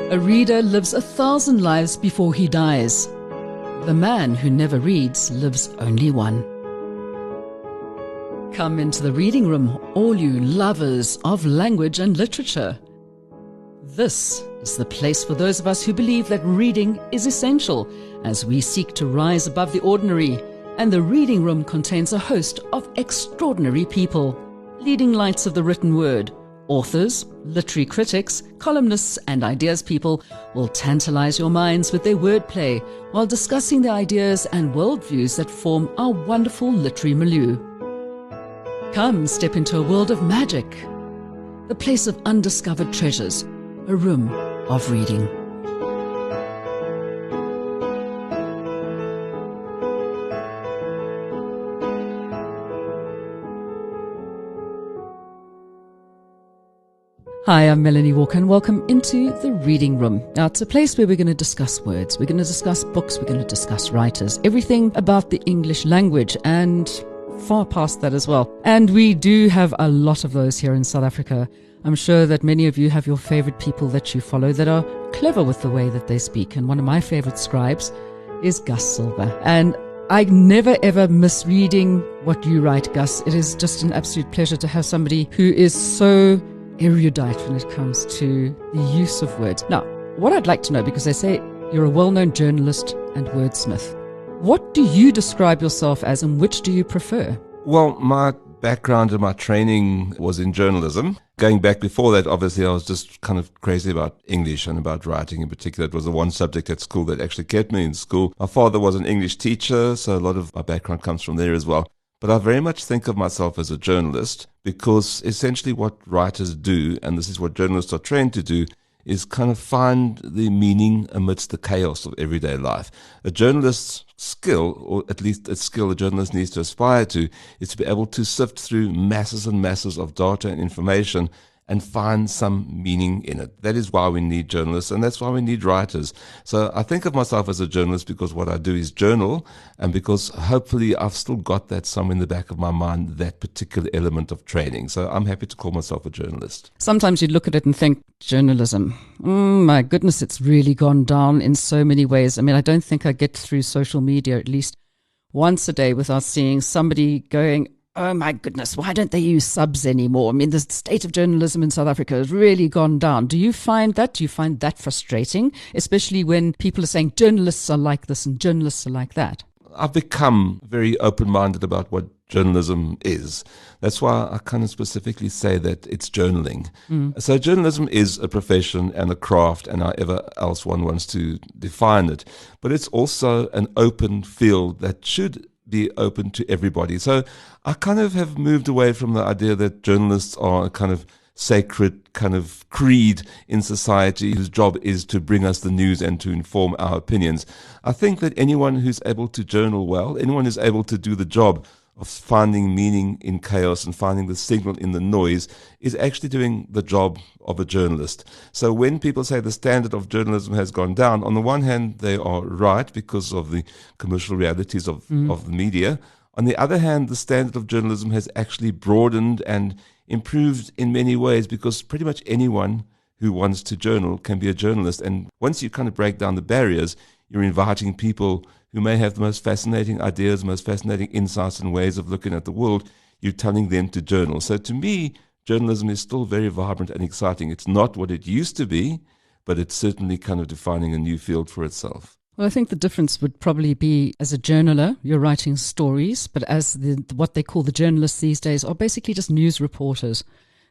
A reader lives 1,000 lives before he dies. The man who never reads lives only one. Come into the reading room, all you lovers of language and literature. This is the place for those of us who believe that reading is essential as we seek to rise above the ordinary, and the reading room contains a host of extraordinary people, leading lights of the written word. Authors, literary critics, columnists and ideas people will tantalize your minds with their wordplay while discussing the ideas and worldviews that form our wonderful literary milieu. Come step into a world of magic, the place of undiscovered treasures, a room of reading. Hi, I'm Melanie Walker and welcome into the Reading Room. Now, it's a place where we're going to discuss words, we're going to discuss books, we're going to discuss writers, everything about the English language and far past that as well. And we do have a lot of those here in South Africa. I'm sure that many of you have your favorite people that you follow that are clever with the way that they speak. And one of my favorite scribes is Gus Silber. And I never ever miss reading what you write, Gus. It is just an absolute pleasure to have somebody who is so erudite when it comes to the use of words. Now, what I'd like to know, because they say you're a well-known journalist and wordsmith, what do you describe yourself as and which do you prefer? Well, my background and my training was in journalism. Going back before that, obviously, I was just kind of crazy about English and about writing in particular. It was the one subject at school that actually kept me in school. My father was an English teacher, so a lot of my background comes from there as well. But I very much think of myself as a journalist because essentially what writers do, and this is what journalists are trained to do, is kind of find the meaning amidst the chaos of everyday life. A journalist's skill, or at least a skill a journalist needs to aspire to, is to be able to sift through masses and masses of data and information and find some meaning in it. That is why we need journalists, and that's why we need writers. So I think of myself as a journalist because what I do is journal, and because hopefully I've still got that somewhere in the back of my mind, that particular element of training. So I'm happy to call myself a journalist. Sometimes you look at it and think, journalism, my goodness, it's really gone down in so many ways. I mean, I don't think I get through social media at least once a day without seeing somebody going, oh my goodness, why don't they use subs anymore? I mean, the state of journalism in South Africa has really gone down. Do you find that? Do you find that frustrating? Especially when people are saying journalists are like this and journalists are like that. I've become very open-minded about what journalism is. That's why I kind of specifically say that it's journaling. So journalism is a profession and a craft and however else one wants to define it. But it's also an open field that should be open to everybody. So I kind of have moved away from the idea that journalists are a kind of sacred kind of creed in society whose job is to bring us the news and to inform our opinions. I think that anyone who's able to journal well, anyone who's able to do the job of finding meaning in chaos and finding the signal in the noise is actually doing the job of a journalist. So when people say the standard of journalism has gone down, on the one hand, they are right because of the commercial realities of the media. On the other hand, the standard of journalism has actually broadened and improved in many ways because pretty much anyone who wants to journal can be a journalist. And once you kind of break down the barriers, you're inviting people who may have the most fascinating ideas, most fascinating insights and ways of looking at the world. You're telling them to journal. So to me, journalism is still very vibrant and exciting. It's not what it used to be, but it's certainly kind of defining a new field for itself. Well, I think the difference would probably be as a journaler, you're writing stories, but as what they call the journalists these days are basically just news reporters.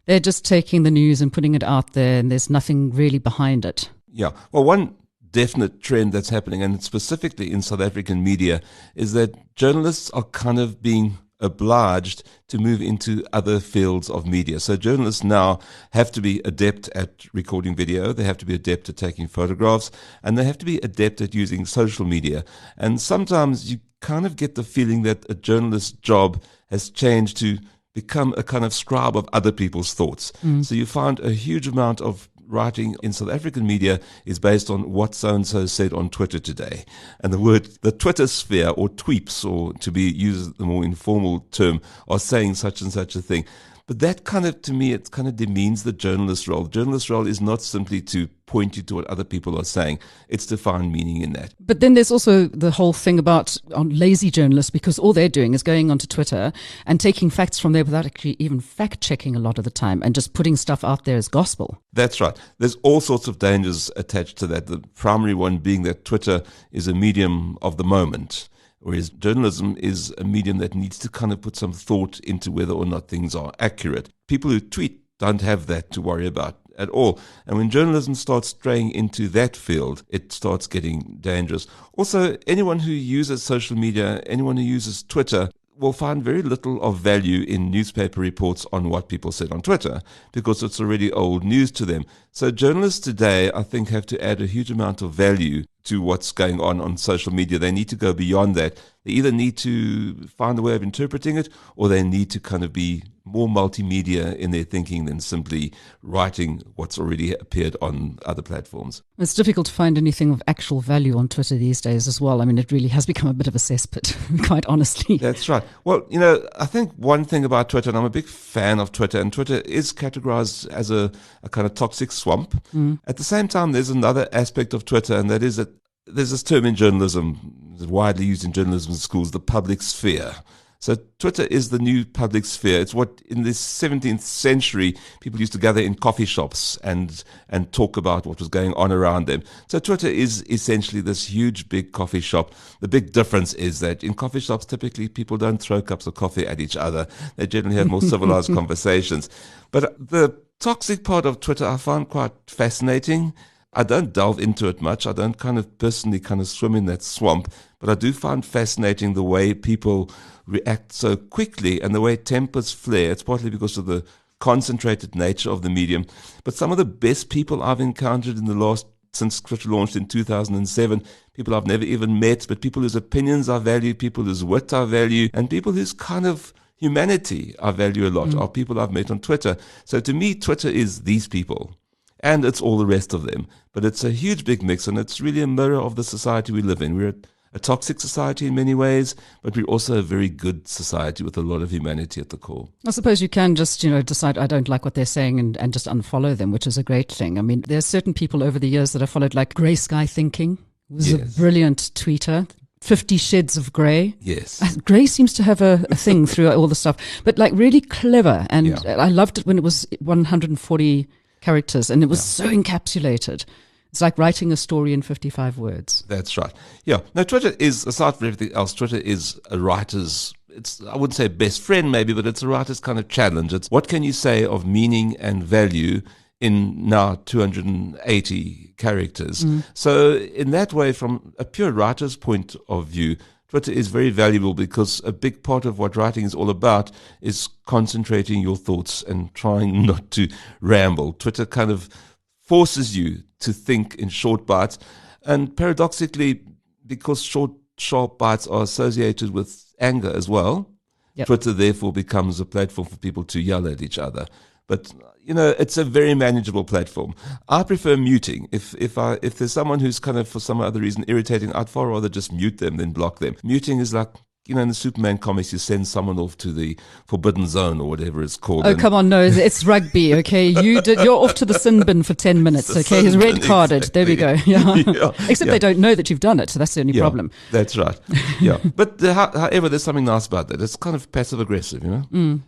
They're just taking the news and putting it out there, and there's nothing really behind it. Yeah. Well, one definite trend that's happening, and specifically in South African media, is that journalists are kind of being obliged to move into other fields of media. So journalists now have to be adept at recording video, they have to be adept at taking photographs, and they have to be adept at using social media. And sometimes you kind of get the feeling that a journalist's job has changed to become a kind of scribe of other people's thoughts. So you find a huge amount of writing in South African media is based on what so-and-so said on Twitter today. And the Twitter sphere, or tweeps, or to be used the more informal term, are saying such and such a thing. But that kind of, to me, it kind of demeans the journalist role. The journalist role is not simply to point you to what other people are saying. It's to find meaning in that. But then there's also the whole thing about on lazy journalists, because all they're doing is going onto Twitter and taking facts from there without actually even fact-checking a lot of the time and just putting stuff out there as gospel. That's right. There's all sorts of dangers attached to that. The primary one being that Twitter is a medium of the moment, whereas journalism is a medium that needs to kind of put some thought into whether or not things are accurate. People who tweet don't have that to worry about at all. And when journalism starts straying into that field, it starts getting dangerous. Also, anyone who uses social media, anyone who uses Twitter, will find very little of value in newspaper reports on what people said on Twitter, because it's already old news to them. So journalists today, I think, have to add a huge amount of value to what's going on social media. They need to go beyond that. They either need to find a way of interpreting it, or they need to kind of be more multimedia in their thinking than simply writing what's already appeared on other platforms. It's difficult to find anything of actual value on Twitter these days as well. I mean, it really has become a bit of a cesspit, quite honestly. That's right. Well, you know, I think one thing about Twitter, and I'm a big fan of Twitter, and Twitter is categorized as a kind of toxic swamp. At the same time, there's another aspect of Twitter, and that is that there's this term in journalism, widely used in journalism schools, the public sphere. So Twitter is the new public sphere. It's what in the 17th century people used to gather in coffee shops and talk about what was going on around them. So Twitter is essentially this huge big coffee shop. The big difference is that in coffee shops typically people don't throw cups of coffee at each other. They generally have more civilized conversations. But the toxic part of Twitter I found quite fascinating. I don't delve into it much. I don't kind of personally kind of swim in that swamp, but I do find fascinating the way people react so quickly and the way tempers flare. It's partly because of the concentrated nature of the medium. But some of the best people I've encountered since Twitter launched in 2007, people I've never even met, but people whose opinions I value, people whose wit I value, and people whose kind of humanity I value a lot, are people I've met on Twitter. So to me, Twitter is these people. And it's all the rest of them. But it's a huge big mix, and it's really a mirror of the society we live in. We're a toxic society in many ways, but we're also a very good society with a lot of humanity at the core. I suppose you can just, decide I don't like what they're saying and just unfollow them, which is a great thing. I mean, there's certain people over the years that I followed, like Grey Sky Thinking, was a brilliant tweeter. 50 Shades of Grey. Yes. Grey seems to have a thing through all the stuff, but like really clever. And I loved it when it was 140 characters, and it was so encapsulated. It's like writing a story in 55 words. That's right. Yeah. Now, Twitter is, aside from everything else, Twitter is a writer's, I wouldn't say best friend maybe, but it's a writer's kind of challenge. It's what can you say of meaning and value in now 280 characters. So in that way, from a pure writer's point of view, Twitter is very valuable because a big part of what writing is all about is concentrating your thoughts and trying not to ramble. Twitter kind of forces you to think in short bites. And paradoxically, because short, sharp bites are associated with anger as well, Twitter therefore becomes a platform for people to yell at each other. But it's a very manageable platform. I prefer muting. If there's someone who's kind of for some other reason irritating, I'd far rather just mute them than block them. Muting is like, in the Superman comics, you send someone off to the forbidden zone or whatever it's called. Oh, come on, no, it's rugby, okay? You're off to the sin bin for 10 minutes, okay? He's red carded. Exactly. There we go. Yeah. Except they don't know that you've done it, so that's the only problem. That's right. Yeah. But however, there's something nice about that. It's kind of passive aggressive,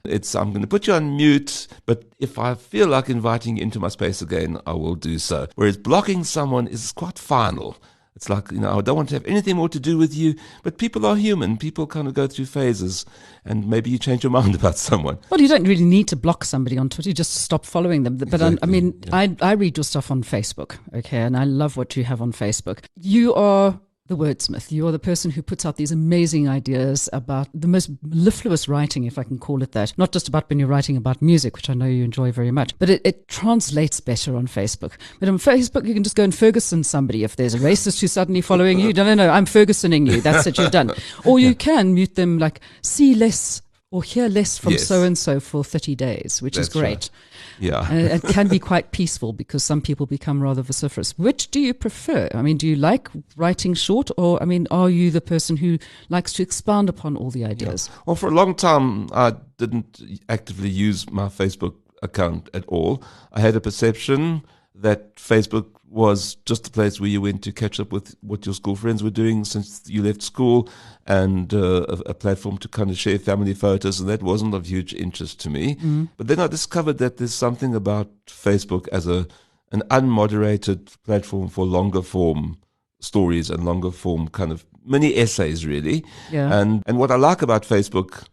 It's, I'm going to put you on mute, but if I feel like inviting you into my space again, I will do so. Whereas blocking someone is quite final. It's like, I don't want to have anything more to do with you, but people are human. People kind of go through phases, and maybe you change your mind about someone. Well, you don't really need to block somebody on Twitter. You just stop following them. But exactly. I read your stuff on Facebook, okay, and I love what you have on Facebook. You are the wordsmith. You are the person who puts out these amazing ideas about the most mellifluous writing, if I can call it that. Not just about when you're writing about music, which I know you enjoy very much, but it translates better on Facebook. But on Facebook, you can just go and Ferguson somebody. If there's a racist who's suddenly following you, no, I'm Fergusoning you. That's it, you're done. Or you can mute them, like, see less or hear less from Yes. so-and-so for 30 days, which is That's great. right. Yeah. And it can be quite peaceful because some people become rather vociferous. Which do you prefer? I mean, do you like writing short, or, I mean, are you the person who likes to expand upon all the ideas? Well, for a long time, I didn't actively use my Facebook account at all. I had a perception that Facebook was just a place where you went to catch up with what your school friends were doing since you left school, and a platform to kind of share family photos, and that wasn't of huge interest to me. But then I discovered that there's something about Facebook as an unmoderated platform for longer form stories and longer form kind of mini essays, really. Yeah. And what I like about Facebook,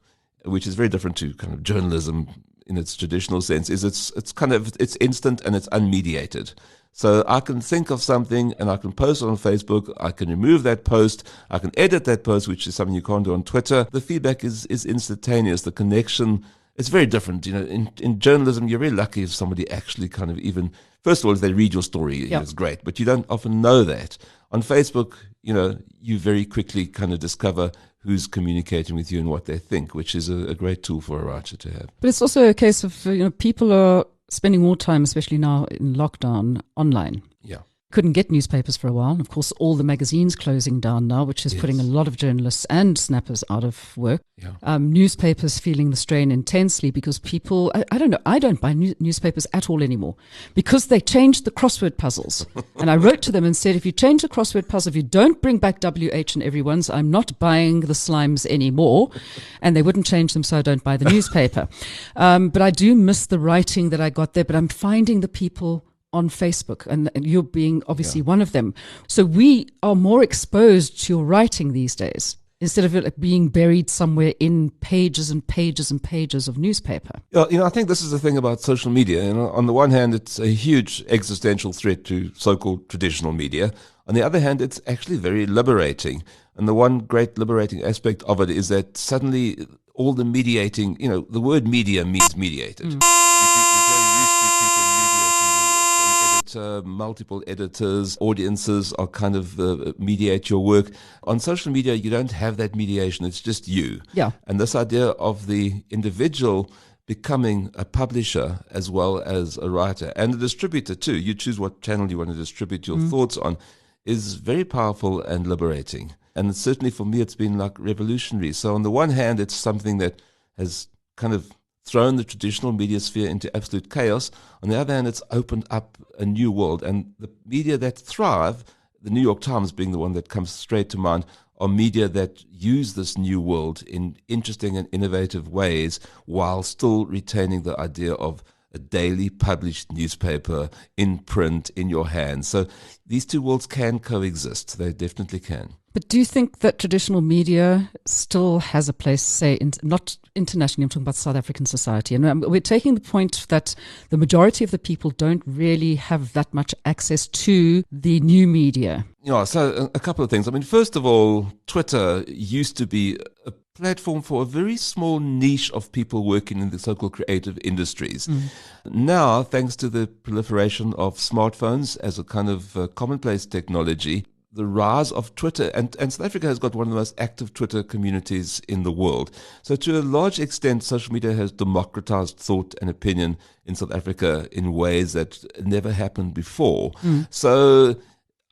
which is very different to kind of journalism in its traditional sense, is it's instant and it's unmediated. So I can think of something and I can post it on Facebook. I can remove that post. I can edit that post, which is something you can't do on Twitter. The feedback is instantaneous. The connection is very different. You know, in journalism, you're very lucky if somebody actually kind of even, first of all, if they read your story, it's great, but you don't often know that. On Facebook, you know, you very quickly kind of discover who's communicating with you and what they think, which is a great tool for a writer to have. But it's also a case of, people are spending more time, especially now in lockdown, online. Yeah. Couldn't get newspapers for a while. Of course, all the magazines closing down now, which is putting a lot of journalists and snappers out of work. Yeah. Newspapers feeling the strain intensely because people, I don't know, I don't buy newspapers at all anymore because they changed the crossword puzzles. And I wrote to them and said, if you change the crossword puzzle, if you don't bring back WH and everyone's, I'm not buying the slimes anymore. And they wouldn't change them, so I don't buy the newspaper. But I do miss the writing that I got there, but I'm finding the people on Facebook, and you're being obviously one of them. So we are more exposed to your writing these days instead of it like being buried somewhere in pages and pages and pages of newspaper. I think this is the thing about social media. On the one hand, it's a huge existential threat to so-called traditional media. On the other hand, it's actually very liberating. And the one great liberating aspect of it is that suddenly all the mediating, the word media means mediated. Multiple editors, audiences are kind of mediate your work. On social media, you don't have that mediation. It's just you. Yeah. And this idea of the individual becoming a publisher as well as a writer and a distributor too, you choose what channel you want to distribute your thoughts on, is very powerful and liberating. And certainly for me, it's been like revolutionary. So on the one hand, it's something that has kind of thrown the traditional media sphere into absolute chaos. On the other hand, it's opened up a new world. And the media that thrive, the New York Times being the one that comes straight to mind, are media that use this new world in interesting and innovative ways while still retaining the idea of a daily published newspaper in print in your hands. So these two worlds can coexist. They definitely can. But do you think that traditional media still has a place, say, not internationally, I'm talking about South African society? And we're taking the point that the majority of the people don't really have that much access to the new media. So a couple of things. I mean, first of all, Twitter used to be a platform for a very small niche of people working in the so-called creative industries. Now, thanks to the proliferation of smartphones as a kind of commonplace technology, the rise of Twitter, and South Africa has got one of the most active Twitter communities in the world. So to a large extent, social media has democratized thought and opinion in South Africa in ways that never happened before. So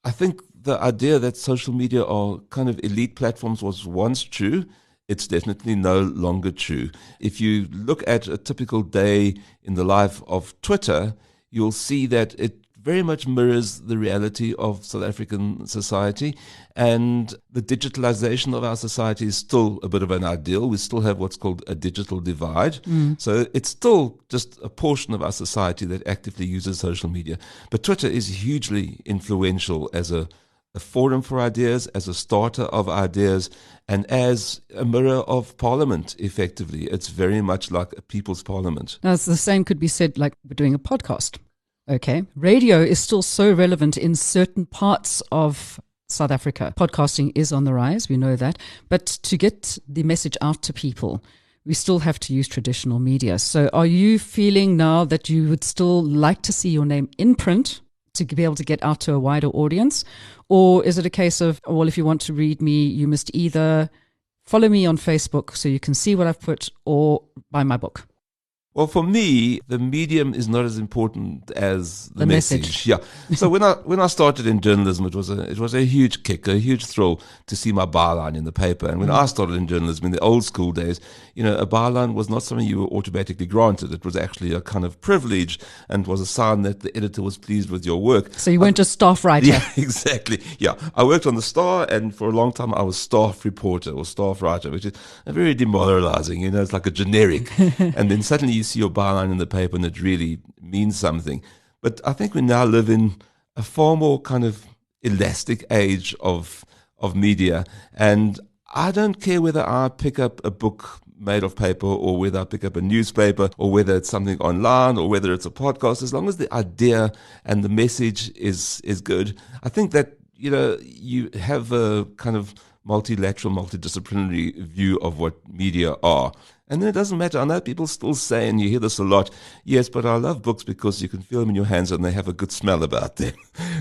I think the idea that social media are kind of elite platforms was once true. It's definitely no longer true. If you look at a typical day in the life of Twitter, you'll see that it very much mirrors the reality of South African society, and the digitalization of our society is still a bit of an ideal. We still have what's called a digital divide. So it's still just a portion of our society that actively uses social media. But Twitter is hugely influential as a forum for ideas, as a starter of ideas, and as a mirror of parliament, effectively. It's very much like a people's parliament. Now, it's the same could be said like we're doing a podcast. Okay. Radio is still so relevant in certain parts of South Africa. Podcasting is on the rise. We know that. But to get the message out to people, we still have to use traditional media. So are you feeling now that you would still like to see your name in print to be able to get out to a wider audience? Or is it a case of, well, if you want to read me, you must either follow me on Facebook so you can see what I've put, or buy my book? Well, for me, the medium is not as important as the message. Yeah. So when I started in journalism, it was a huge kick, a huge thrill to see my byline in the paper. And when I started in journalism in the old school days, a byline was not something you were automatically granted. It was actually a kind of privilege, and was a sign that the editor was pleased with your work. So you weren't a staff writer. Yeah, exactly. Yeah, I worked on the Star, and for a long time I was staff reporter or staff writer, which is very demoralizing. It's like a generic. And then suddenly you see your byline in the paper and it really means something. But I think we now live in a far more kind of elastic age of media, and I don't care whether I pick up a book made of paper, or whether I pick up a newspaper, or whether it's something online, or whether it's a podcast, as long as the idea and the message is good. I think that you have a kind of multilateral, multidisciplinary view of what media are. And then it doesn't matter. I know people still say, and you hear this a lot, yes, but I love books because you can feel them in your hands and they have a good smell about them.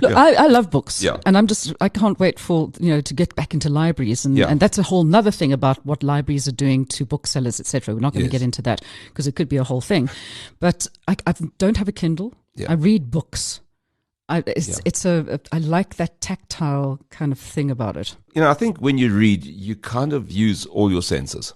Look, Yeah. I love books, Yeah. and I can't wait for, to get back into libraries, and, Yeah. and that's a whole nother thing about what libraries are doing to booksellers, etc. We're not going to Yes. get into that because it could be a whole thing. But I don't have a Kindle. Yeah. I read books. I like that tactile kind of thing about it. I think when you read, you kind of use all your senses.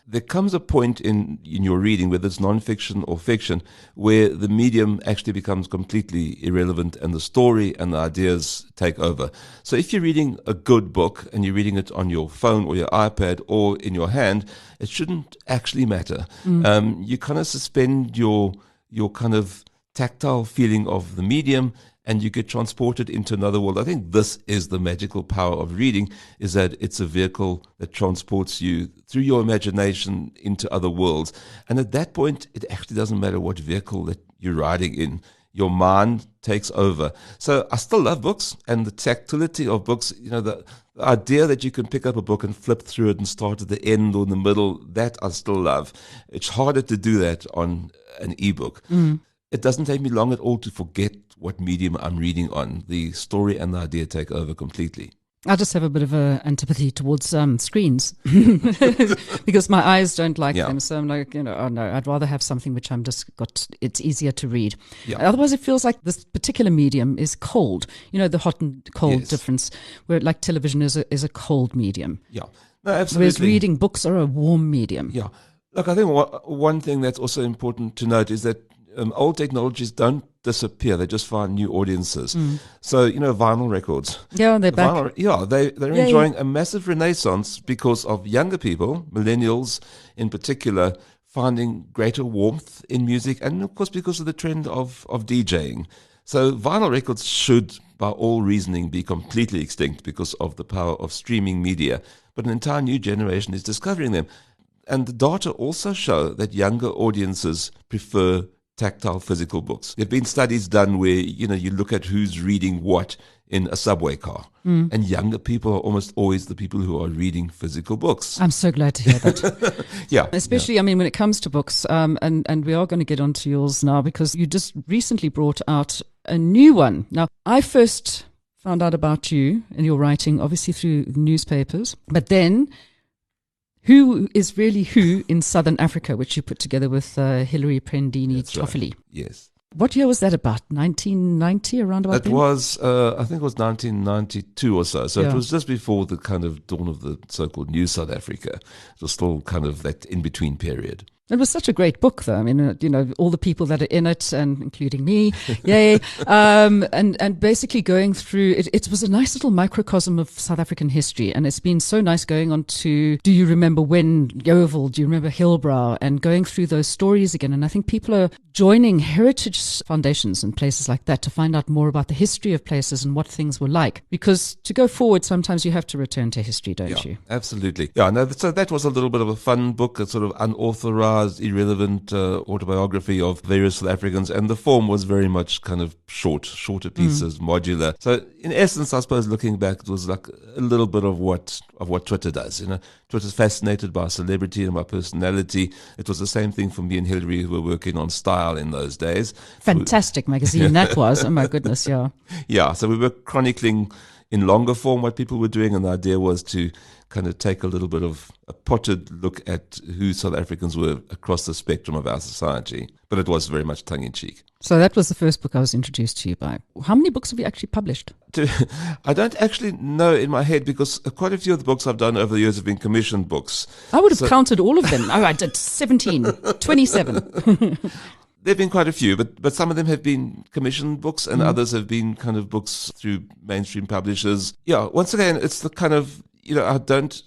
There comes a point in your reading, whether it's nonfiction or fiction, where the medium actually becomes completely irrelevant and the story and the ideas take over. So if you're reading a good book and you're reading it on your phone or your iPad or in your hand, it shouldn't actually matter. You kind of suspend your kind of tactile feeling of the medium, and you get transported into another world. I think this is the magical power of reading, is that it's a vehicle that transports you through your imagination into other worlds. And at that point, it actually doesn't matter what vehicle that you're riding in. Your mind takes over. So I still love books, and the tactility of books, the idea that you can pick up a book and flip through it and start at the end or in the middle, that I still love. It's harder to do that on an ebook. It doesn't take me long at all to forget what medium I'm reading on. The story and the idea take over completely. I just have a bit of an antipathy towards screens because my eyes don't like Yeah. them. So I'm like, oh no, I'd rather have something which it's easier to read. Yeah. Otherwise, it feels like this particular medium is cold. The hot and cold Yes. difference, where like television is a cold medium. Yeah, no, absolutely. Whereas reading books are a warm medium. Yeah. Look, I think one thing that's also important to note is that old technologies don't disappear. They just find new audiences. So, vinyl records. Yeah, they're back. They're Yay. enjoying a massive renaissance because of younger people, millennials in particular, finding greater warmth in music, and of course because of the trend of DJing. So vinyl records should, by all reasoning, be completely extinct because of the power of streaming media. But an entire new generation is discovering them. And the data also show that younger audiences prefer tactile physical books. There have been studies done where, you look at who's reading what in a subway car. And younger people are almost always the people who are reading physical books. I'm so glad to hear that. Yeah. Especially, when it comes to books, and we are going to get onto yours now because you just recently brought out a new one. Now, I first found out about you and your writing, obviously through newspapers, but then Who is Really Who in Southern Africa, which you put together with Hilary Prendini Toffoli. Right. Yes. What year was that about? 1990, around about It then? was, I think it was 1992 or so. So Yeah. it was just before the kind of dawn of the so-called New South Africa. It was still kind of that in-between period. It was such a great book, though. All the people that are in it, and including me, yay! And basically going through it, it was a nice little microcosm of South African history, and it's been so nice going on to Do you remember when Yeovil? Do you remember Hillbrow? And going through those stories again. And I think people are joining heritage foundations and places like that to find out more about the history of places and what things were like. Because to go forward, sometimes you have to return to history, don't you? Absolutely. Yeah, no, so that was a little bit of a fun book, a sort of unauthorized, irrelevant autobiography of various South Africans, and the form was very much kind of shorter pieces, modular. So in essence, I suppose looking back, it was like a little bit of what Twitter does. Twitter's fascinated by celebrity and by personality. It was the same thing for me and Hilary, who were working on style in those days. Fantastic magazine that was. Oh my goodness, yeah. Yeah, so we were chronicling, in longer form what people were doing, and the idea was to kind of take a little bit of a potted look at who South Africans were across the spectrum of our society. But it was very much tongue-in-cheek. So that was the first book I was introduced to you by. How many books have you actually published? I don't actually know in my head, because quite a few of the books I've done over the years have been commissioned books. I would have counted all of them. Oh, I did 17, 27. There have been quite a few, but some of them have been commissioned books, and others have been kind of books through mainstream publishers. Yeah, once again, it's the kind of, I don't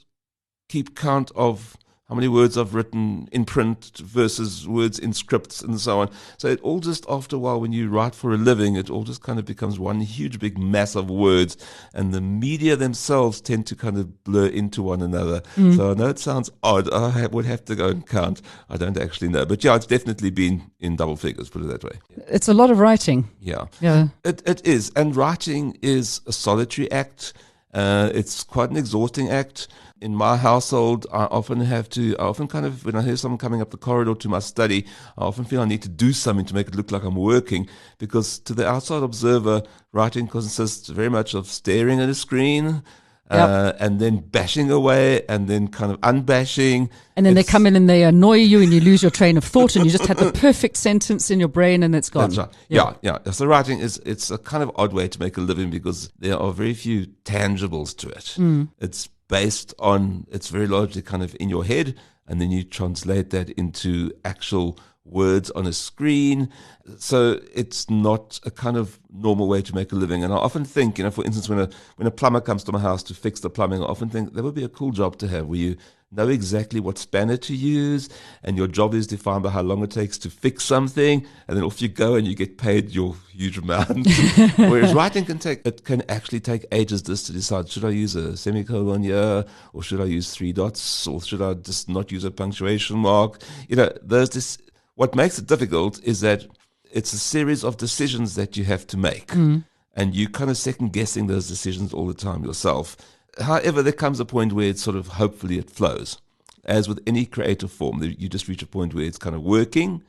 keep count of how many words I've written in print versus words in scripts and so on. So it all just, after a while, when you write for a living, it all just kind of becomes one huge big mass of words, and the media themselves tend to kind of blur into one another. So I know it sounds odd. I would have to go and count. I don't actually know. But yeah, it's definitely been in double figures, put it that way. It's a lot of writing. Yeah. Yeah. It is. And writing is a solitary act. It's quite an exhausting act. In my household, I often kind of, when I hear someone coming up the corridor to my study, I often feel I need to do something to make it look like I'm working, because to the outside observer, writing consists very much of staring at a screen, and then bashing away, and then kind of unbashing. And then they come in and they annoy you, and you lose your train of thought, and you just had the perfect sentence in your brain, and it's gone. That's right. Yeah. So writing it's a kind of odd way to make a living, because there are very few tangibles to it. It's based on, it's very largely kind of in your head, and then you translate that into actual words on a screen. So it's not a kind of normal way to make a living. And I often think, for instance, when a plumber comes to my house to fix the plumbing, I often think that would be a cool job to have, where you know exactly what spanner to use, and your job is defined by how long it takes to fix something, and then off you go and you get paid your huge amount. Whereas writing can actually take ages just to decide, should I use a semicolon here, or should I use 3 dots, or should I just not use a punctuation mark? There's this. What makes it difficult is that it's a series of decisions that you have to make, and you kind of second guessing those decisions all the time yourself. However, there comes a point where it's sort of, hopefully it flows. As with any creative form, you just reach a point where it's kind of working.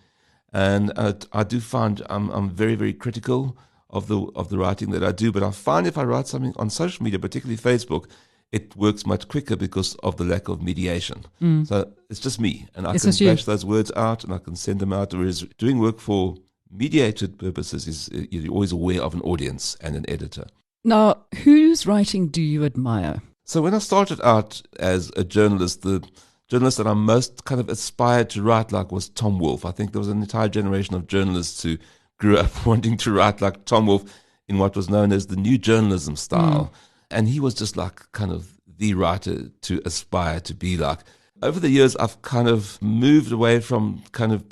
And I do find I'm very, very critical of the writing that I do. But I find if I write something on social media, particularly Facebook, it works much quicker because of the lack of mediation. So it's just me, and I can bash those words out, and I can send them out. Whereas doing work for mediated purposes is, you're always aware of an audience and an editor. Now, whose writing do you admire? So when I started out as a journalist, the journalist that I most kind of aspired to write like was Tom Wolfe. I think there was an entire generation of journalists who grew up wanting to write like Tom Wolfe in what was known as the new journalism style. And he was just like kind of the writer to aspire to be like. Over the years, I've kind of moved away from kind of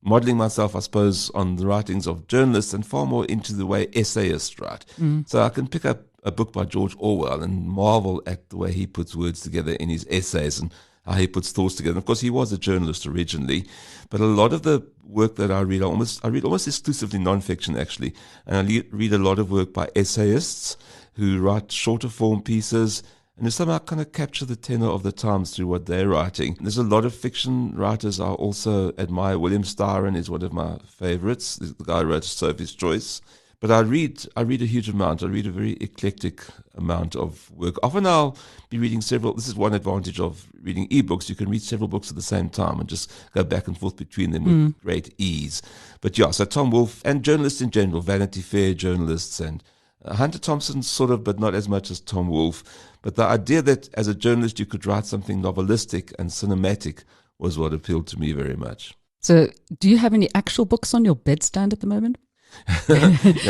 modeling myself, I suppose, on the writings of journalists, and far more into the way essayists write. So I can pick up a book by George Orwell and marvel at the way he puts words together in his essays and how he puts thoughts together. And of course, he was a journalist originally, but a lot of the work that I read almost exclusively nonfiction, actually. And I read a lot of work by essayists who write shorter form pieces, and who somehow kind of capture the tenor of the times through what they're writing. There's a lot of fiction writers I also admire. William Styron is one of my favorites, the guy who wrote Sophie's Choice. But I read a huge amount. I read a very eclectic amount of work. Often I'll be reading several. This is one advantage of reading ebooks. You can read several books at the same time and just go back and forth between them with great ease. But yeah, so Tom Wolfe and journalists in general, Vanity Fair journalists, and Hunter Thompson sort of, but not as much as Tom Wolfe. But the idea that as a journalist you could write something novelistic and cinematic was what appealed to me very much. So do you have any actual books on your bedstand at the moment?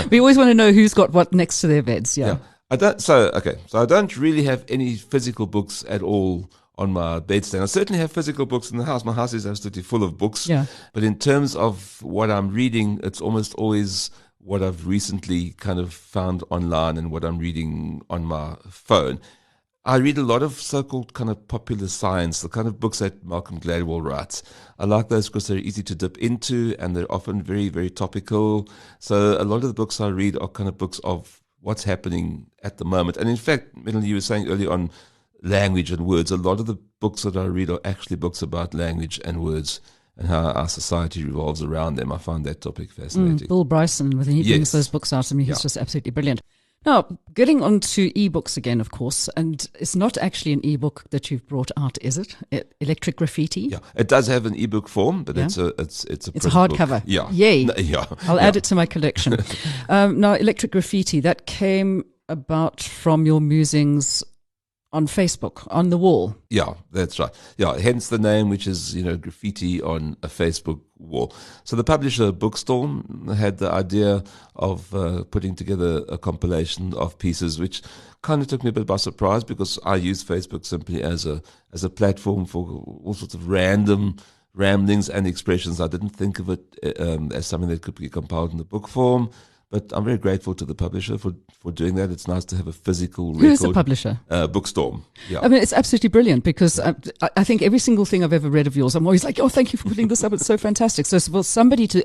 We always want to know who's got what next to their beds. I don't really have any physical books at all on my bedstand. I certainly have physical books in the house. My house is absolutely full of books. But in terms of what I'm reading, it's almost always what I've recently kind of found online and what I'm reading on my phone. I read a lot of so-called kind of popular science, the kind of books that Malcolm Gladwell writes. I like those because they're easy to dip into, and they're often very, very topical. So a lot of the books I read are kind of books of what's happening at the moment. And in fact, Melanie, you were saying earlier on language and words. A lot of the books that I read are actually books about language and words and how our society revolves around them. I find that topic fascinating. Bill Bryson, when he brings those books out to me, he's just absolutely brilliant. Now, getting on to ebooks again, of course, and it's not actually an ebook that you've brought out, is it? Electric Graffiti? Yeah, it does have an ebook form, but it's a hardcover. Yeah, yay! Yeah, I'll add it to my collection. Now, Electric Graffiti, that came about from your musings on Facebook, on the wall. Yeah, that's right. Yeah, hence the name, which is, graffiti on a Facebook wall. So the publisher Bookstorm had the idea of putting together a compilation of pieces, which kind of took me a bit by surprise because I use Facebook simply as a platform for all sorts of random ramblings and expressions. I didn't think of it as something that could be compiled in the book form. But I'm very grateful to the publisher for doing that. It's nice to have a physical record. Who is the publisher? Bookstorm. Yeah. I mean, it's absolutely brilliant because I think every single thing I've ever read of yours, I'm always like, oh, thank you for putting this up. It's so fantastic. So for somebody to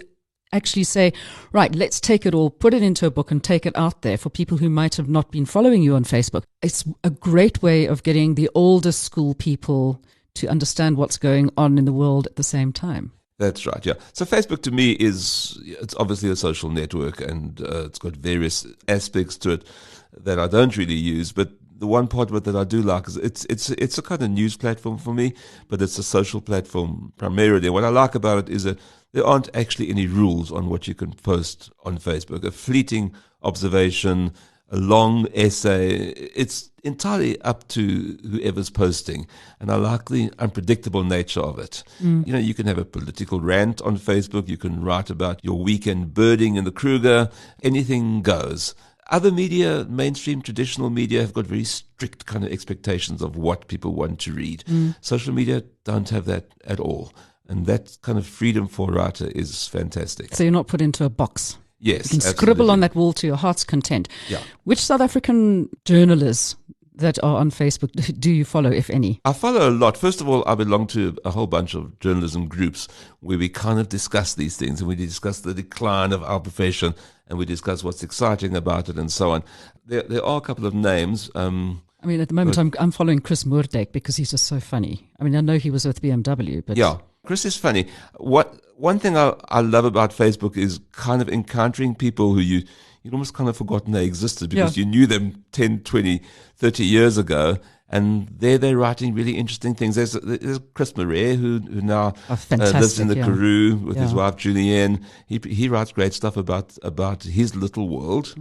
actually say, right, let's take it all, put it into a book and take it out there for people who might have not been following you on Facebook. It's a great way of getting the older school people to understand what's going on in the world at the same time. That's right, yeah. So Facebook to me it's obviously a social network and it's got various aspects to it that I don't really use. But the one part of it that I do like is it's a kind of news platform for me, but it's a social platform primarily. What I like about it is that there aren't actually any rules on what you can post on Facebook. A fleeting observation, a long essay, it's entirely up to whoever's posting. And I like the unpredictable nature of it. You can have a political rant on Facebook. You can write about your weekend birding in the Kruger. Anything goes. Other media, mainstream traditional media, have got very strict kind of expectations of what people want to read. Social media don't have that at all. And that kind of freedom for a writer is fantastic. So you're not put into a box. Yes, you can absolutely. scribble on that wall to your heart's content. Yeah. Which South African journalists that are on Facebook do you follow, if any? I follow a lot. First of all, I belong to a whole bunch of journalism groups where we kind of discuss these things and we discuss the decline of our profession and we discuss what's exciting about it and so on. There are a couple of names. I mean, at the moment, I'm following Chris Moerdijk because he's just so funny. I mean, I know he was with BMW, but... Yeah, Chris is funny. One thing I love about Facebook is kind of encountering people who you'd almost kind of forgotten they existed because you knew them 10, 20, 30 years ago. And they're writing really interesting things. There's Chris Murray, who now lives in the Karoo with his wife Julianne. He writes great stuff about his little world.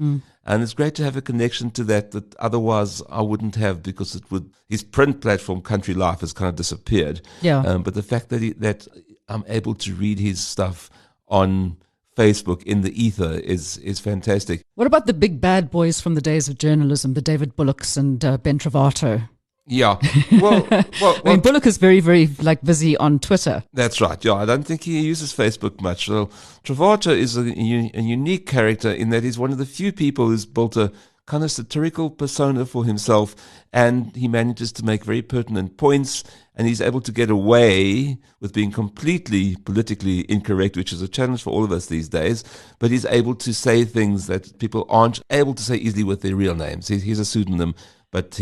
And it's great to have a connection to that otherwise I wouldn't have because his print platform, Country Life, has kind of disappeared. Yeah. But the fact that I'm able to read his stuff on Facebook in the ether is fantastic. What about the big bad boys from the days of journalism, the David Bullocks and Ben Travato? Yeah. Well, I mean, Bullock is very, very busy on Twitter. That's right. Yeah, I don't think he uses Facebook much. So Travato is a unique character in that he's one of the few people who's built a kind of satirical persona for himself, and he manages to make very pertinent points, and he's able to get away with being completely politically incorrect, which is a challenge for all of us these days, but he's able to say things that people aren't able to say easily with their real names. He's a pseudonym. But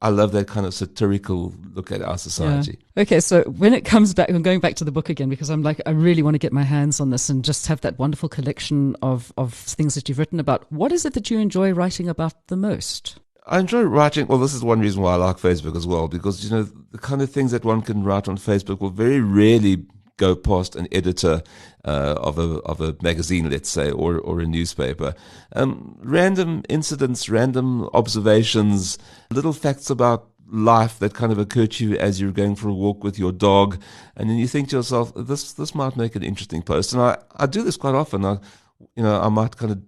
I love that kind of satirical look at our society. Yeah. Okay, so when it comes back, I'm going back to the book again because I'm like, I really want to get my hands on this and just have that wonderful collection of things that you've written about. What is it that you enjoy writing about the most? I enjoy writing. Well, this is one reason why I like Facebook as well, because, the kind of things that one can write on Facebook will very rarely go past an editor of a magazine, let's say, or a newspaper. Random incidents, random observations, little facts about life that kind of occur to you as you're going for a walk with your dog, and then you think to yourself, this might make an interesting post. And I do this quite often. I might kind of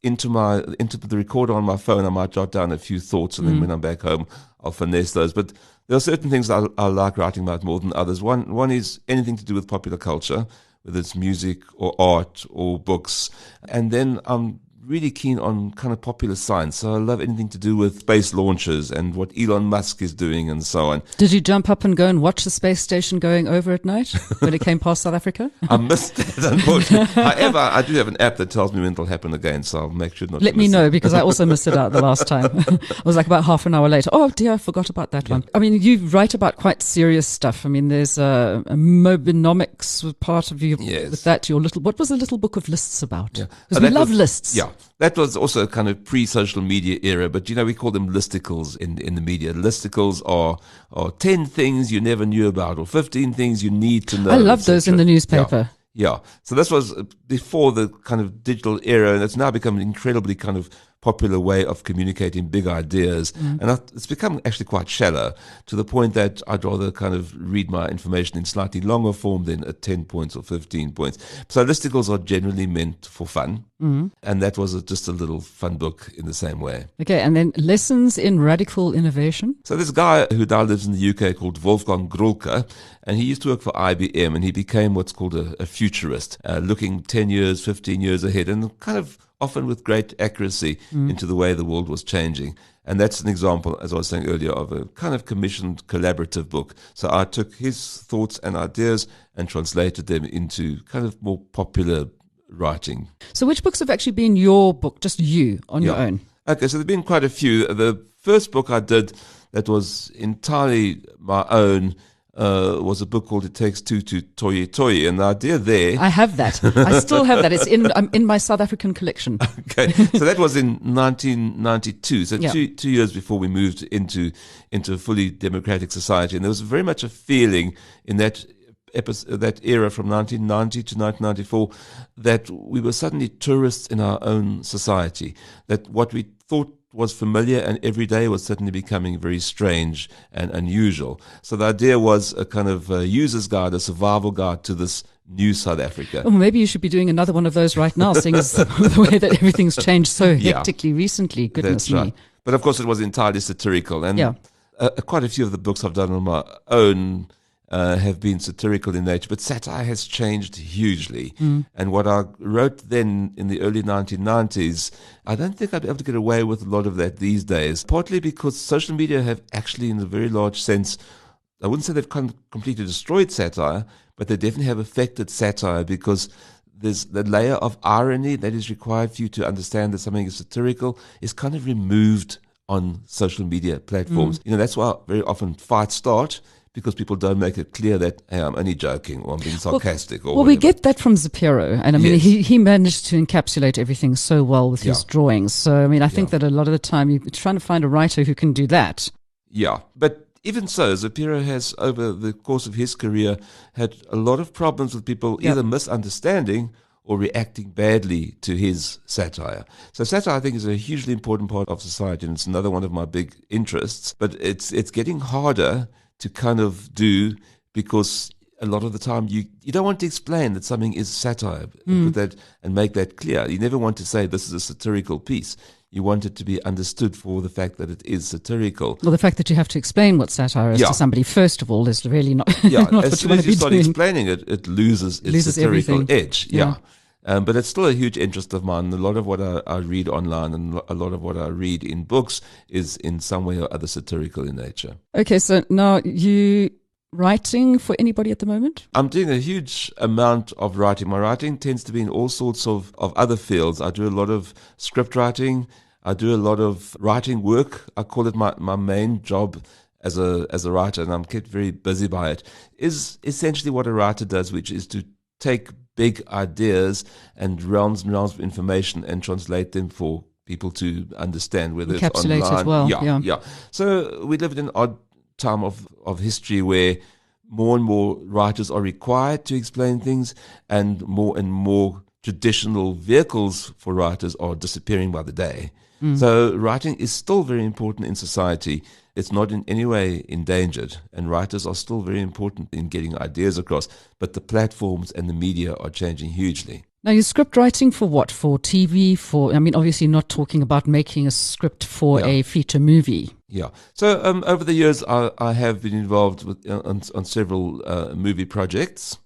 into the recorder on my phone, I might jot down a few thoughts, and then when I'm back home, I'll finesse those. But there are certain things I like writing about more than others. One is anything to do with popular culture, whether it's music or art or books. And then I'm really keen on kind of popular science. So I love anything to do with space launches and what Elon Musk is doing and so on. Did you jump up and go and watch the space station going over at night when it came past South Africa? I missed that, unfortunately. However, I do have an app that tells me when it'll happen again, so I'll make sure not to Let me miss know, it. because I also missed it out the last time. I was like about half an hour later. Oh dear, I forgot about that one. I mean, you write about quite serious stuff. I mean, there's a Mobinomics part of you with that. What was the little book of lists about? Yeah. Because we love lists. Yeah. that was also a kind of pre-social media era, but we call them listicles in the media. Listicles are 10 things you never knew about, or 15 things you need to know. I love those in the newspaper. Yeah. So this was before the kind of digital era, and it's now become an incredibly kind of popular way of communicating big ideas. And it's become actually quite shallow, to the point that I'd rather kind of read my information in slightly longer form than at 10 points or 15 points. So listicles are generally meant for fun. And that was just a little fun book in the same way. Okay, and then Lessons in Radical Innovation. So this guy who now lives in the UK called Wolfgang Grolke, and he used to work for IBM, and he became what's called a futurist, looking 10 years, 15 years ahead, and kind of often with great accuracy into the way the world was changing. And that's an example, as I was saying earlier, of a kind of commissioned collaborative book. So I took his thoughts and ideas and translated them into kind of more popular writing. So which books have actually been your book, just you, on your own? Okay, so there have been quite a few. The first book I did that was entirely my own was a book called It Takes Two to Toye Toye. And the idea there... I have that. I still have that. It's in my South African collection. Okay, so that was in 1992, so 2 years before we moved into a fully democratic society. And there was very much a feeling in that era from 1990 to 1994 that we were suddenly tourists in our own society, that what we thought was familiar and everyday was suddenly becoming very strange and unusual. So the idea was a kind of user's guide, a survival guide to this new South Africa. Well, maybe you should be doing another one of those right now, seeing as the way that everything's changed so hectically recently. Goodness me. Right. But of course it was entirely satirical, and quite a few of the books I've done on my own have been satirical in nature, but satire has changed hugely. And what I wrote then in the early 1990s, I don't think I'd be able to get away with a lot of that these days, partly because social media have actually, in a very large sense, I wouldn't say they've completely destroyed satire, but they definitely have affected satire, because there's the layer of irony that is required for you to understand that something is satirical is kind of removed on social media platforms. That's why very often fights start, because people don't make it clear that, hey, I'm only joking, or I'm being sarcastic, or whatever. We get that from Zapiro, and I mean, he managed to encapsulate everything so well with his drawings. So, I mean, I think that a lot of the time you're trying to find a writer who can do that. Yeah. But even so, Zapiro has, over the course of his career, had a lot of problems with people either misunderstanding or reacting badly to his satire. So satire, I think, is a hugely important part of society, and it's another one of my big interests. But it's getting harder to kind of do, because a lot of the time you don't want to explain that something is satire and put that and make that clear. You never want to say this is a satirical piece. You want it to be understood for the fact that it is satirical. Well, the fact that you have to explain what satire is to somebody, first of all, is really not, not what as you soon want as to you be start doing. explaining it, it loses its satirical everything. edge. But it's still a huge interest of mine. A lot of what I read online and a lot of what I read in books is in some way or other satirical in nature. Okay, so now you writing for anybody at the moment? I'm doing a huge amount of writing. My writing tends to be in all sorts of other fields. I do a lot of script writing. I do a lot of writing work. I call it my main job as a writer, and I'm kept very busy by it. Is essentially what a writer does, which is to take big ideas and realms of information and translate them for people to understand, whether it's online. Encapsulate it well. So we live in an odd time of history where more and more writers are required to explain things, and more traditional vehicles for writers are disappearing by the day. So writing is still very important in society. It's not in any way endangered, and writers are still very important in getting ideas across, but the platforms and the media are changing hugely. Now, you're script writing for what? For TV? I mean, obviously not talking about making a script for a feature movie. Yeah. So over the years, I have been involved with on several movie projects.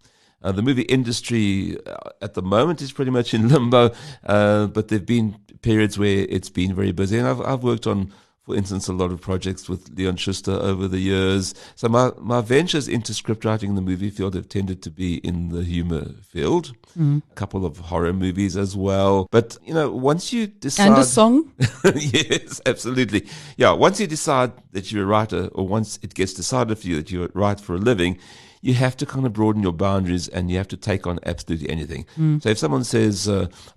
The movie industry at the moment is pretty much in limbo, but there have been periods where it's been very busy. And I've worked on, for instance, a lot of projects with Leon Schuster over the years. So my ventures into script writing in the movie field have tended to be in the humor field. A couple of horror movies as well. But, once you decide... And a song? Yes, absolutely. Yeah, once you decide that you're a writer, or once it gets decided for you that you write for a living, you have to kind of broaden your boundaries and you have to take on absolutely anything. So if someone says,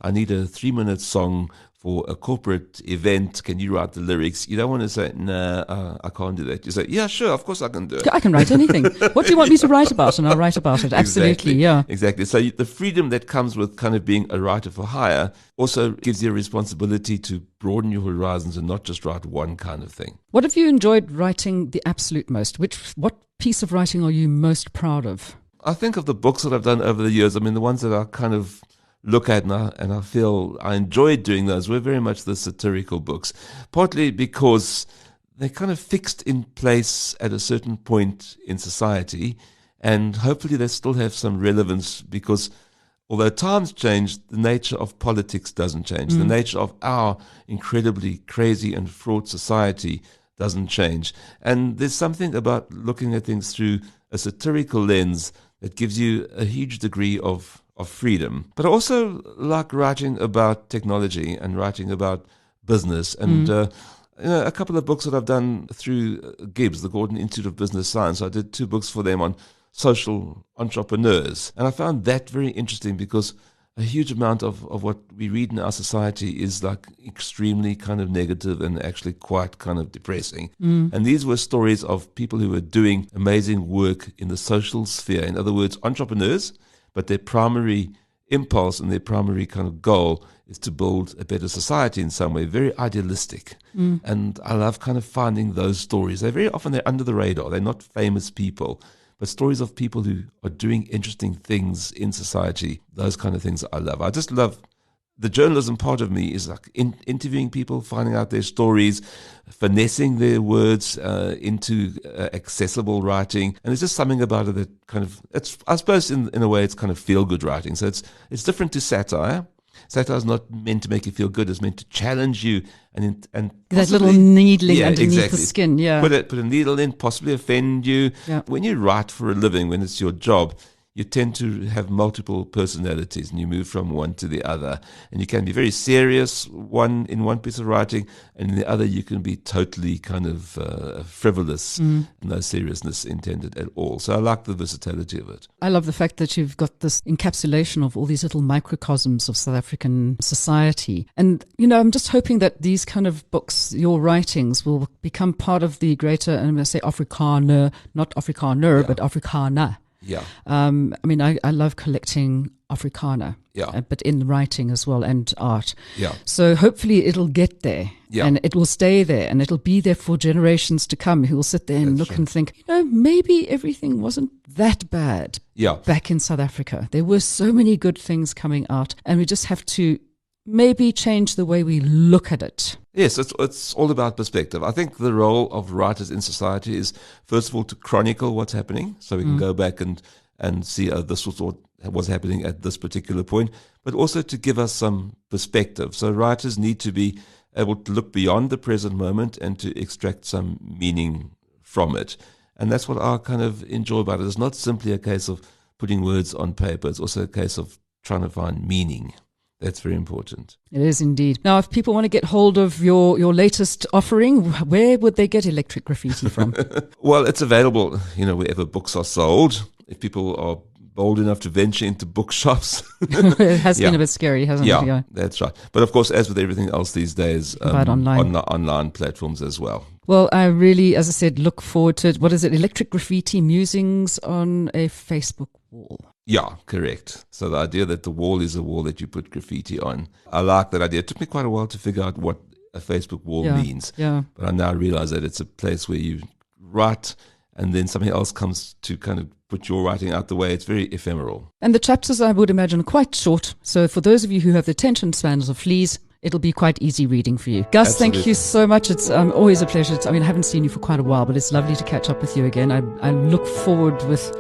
I need a 3-minute song for a corporate event, can you write the lyrics? You don't want to say, no, I can't do that. You say, yeah, sure, of course I can do it. I can write anything. What do you want me to write about? And I'll write about it. Absolutely, yeah. Exactly. So the freedom that comes with kind of being a writer for hire also gives you a responsibility to broaden your horizons and not just write one kind of thing. What have you enjoyed writing the absolute most? What piece of writing are you most proud of? I think of the books that I've done over the years, I mean, the ones that I kind of look at and I feel I enjoyed doing those were very much the satirical books, partly because they're kind of fixed in place at a certain point in society, and hopefully they still have some relevance because although times change, the nature of politics doesn't change. The nature of our incredibly crazy and fraught society doesn't change. And there's something about looking at things through a satirical lens that gives you a huge degree of freedom. But I also like writing about technology and writing about business. And a couple of books that I've done through GIBS, the Gordon Institute of Business Science. I did 2 books for them on social entrepreneurs. And I found that very interesting because a huge amount of what we read in our society is like extremely kind of negative and actually quite kind of depressing. And these were stories of people who were doing amazing work in the social sphere. In other words, entrepreneurs, but their primary impulse and their primary kind of goal is to build a better society in some way, very idealistic. And I love kind of finding those stories. They're under the radar. They're not famous people, but stories of people who are doing interesting things in society. Those kind of things I love. I just love the journalism part of me is like interviewing people, finding out their stories, finessing their words into accessible writing. And there's just something about it that kind of, I suppose in a way it's kind of feel-good writing. So it's different to satire. Satire is not meant to make you feel good. It's meant to challenge you and that little needling underneath the skin. Yeah, put a needle in, possibly offend you. Yeah. When you write for a living, when it's your job, you tend to have multiple personalities and you move from one to the other. And you can be very serious in one piece of writing, and in the other you can be totally kind of frivolous, no seriousness intended at all. So I like the versatility of it. I love the fact that you've got this encapsulation of all these little microcosms of South African society. And, I'm just hoping that these kind of books, your writings, will become part of the greater, and I'm going to say Afrikaner, not Afrikaner, but Afrikaner. Yeah. I love collecting Afrikaner, but in writing as well and art. Yeah. So hopefully it'll get there and it will stay there and it'll be there for generations to come who will sit there and look and think, maybe everything wasn't that bad back in South Africa. There were so many good things coming out and we just have to maybe change the way we look at it. Yes, it's all about perspective. I think the role of writers in society is, first of all, to chronicle what's happening, so we can go back and see this was what was happening at this particular point, but also to give us some perspective. So writers need to be able to look beyond the present moment and to extract some meaning from it. And that's what I kind of enjoy about it. It's not simply a case of putting words on paper. It's also a case of trying to find meaning. That's very important. It is indeed. Now, if people want to get hold of your latest offering, where would they get Electric Graffiti from? Well, it's available, wherever books are sold. If people are bold enough to venture into bookshops. It has been a bit scary, hasn't it? Yeah, that's right. But of course, as with everything else these days, online platforms as well. Well, I really, as I said, look forward to it. What is it? Electric Graffiti Musings on a Facebook wall. Yeah, correct. So the idea that the wall is a wall that you put graffiti on, I like that idea. It took me quite a while to figure out what a Facebook wall means. Yeah. But I now realize that it's a place where you write and then something else comes to kind of put your writing out the way. It's very ephemeral. And the chapters, I would imagine, are quite short. So for those of you who have the attention spans of fleas, it'll be quite easy reading for you. Gus, Absolutely. Thank you so much. It's always a pleasure. I haven't seen you for quite a while, but it's lovely to catch up with you again. I look forward with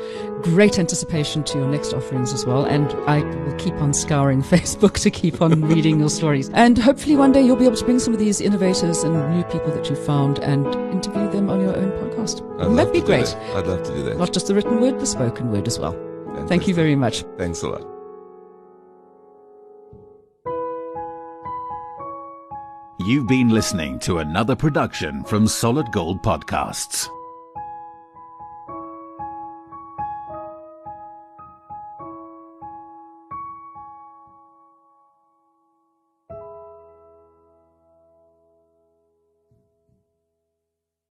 great anticipation to your next offerings as well. And I will keep on scouring Facebook to keep on reading your stories. And hopefully one day you'll be able to bring some of these innovators and new people that you found and interview them on your own podcast. That'd be great. I'd love to do that. Not just the written word, the spoken word as well. Fantastic. Thank you very much. Thanks a lot. You've been listening to another production from Solid Gold Podcasts.